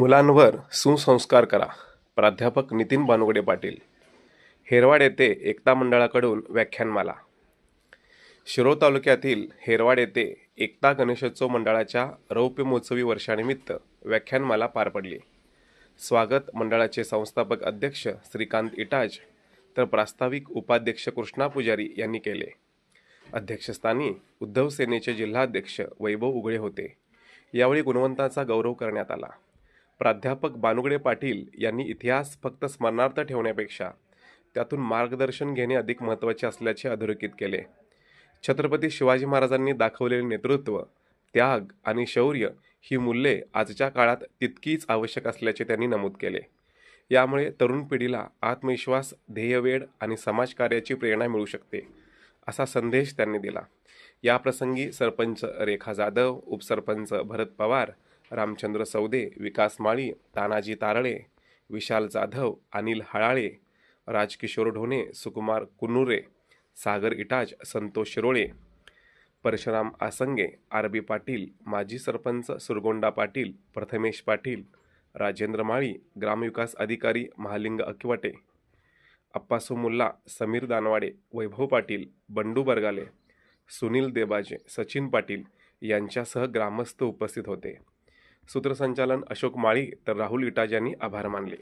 मुलांवर सुसंस्कार करा. प्राध्यापक नितीन बानुगडे पाटील. हेरवाड येथे एकता मंडळाकडून व्याख्यानमाला. शिरोळ तालुक्यातील हेरवाड येथे एकता गणेशोत्सव मंडळाच्या रौप्य महोत्सवी वर्षानिमित्त व्याख्यानमाला पार पडली. स्वागत मंडळाचे संस्थापक अध्यक्ष श्रीकांत इटाज तर प्रास्ताविक उपाध्यक्ष कृष्णा पुजारी यांनी केले. अध्यक्षस्थानी उद्धव सेनेचे जिल्हाध्यक्ष वैभव उगळे होते. यावेळी गुणवंतांचा गौरव करण्यात आला. प्राध्यापक बानुगडे पाटील यांनी इतिहास फक्त स्मरणार्थ ठेवण्यापेक्षा त्यातून मार्गदर्शन घेणे अधिक महत्त्वाचे असल्याचे अधोरेखित केले. छत्रपती शिवाजी महाराजांनी दाखवलेले नेतृत्व, त्याग आणि शौर्य ही मूल्ये आजच्या काळात तितकीच आवश्यक असल्याचे त्यांनी नमूद केले. यामुळे तरुण पिढीला आत्मविश्वास, ध्येयवेड आणि समाजकार्याची प्रेरणा मिळू शकते, असा संदेश त्यांनी दिला. याप्रसंगी सरपंच रेखा जाधव, उपसरपंच भरत पवार, रामचंद्र सौदे, विकास माळी, तानाजी तारळे, विशाल जाधव, अनिल हळाळे, राजकिशोर ढोणे, सुकुमार कुन्नुरे, सागर इटाज, संतोष शिरोळे, परशुराम आसंगे, आरबी पाटील, माजी सरपंच सुरगोंडा पाटील, प्रथमेश पाटील, राजेंद्र माळी, ग्रामविकास अधिकारी महालिंग अकिवाटे, अप्पासू मुल्ला, समीर दानवाडे, वैभव पाटील, बंडू बरगाले, सुनील देबाजे, सचिन पाटील यांच्यासह ग्रामस्थ उपस्थित होते. सूत्रसंचालन अशोक माळी तर राहुल इटाज यांनी आभार मानले.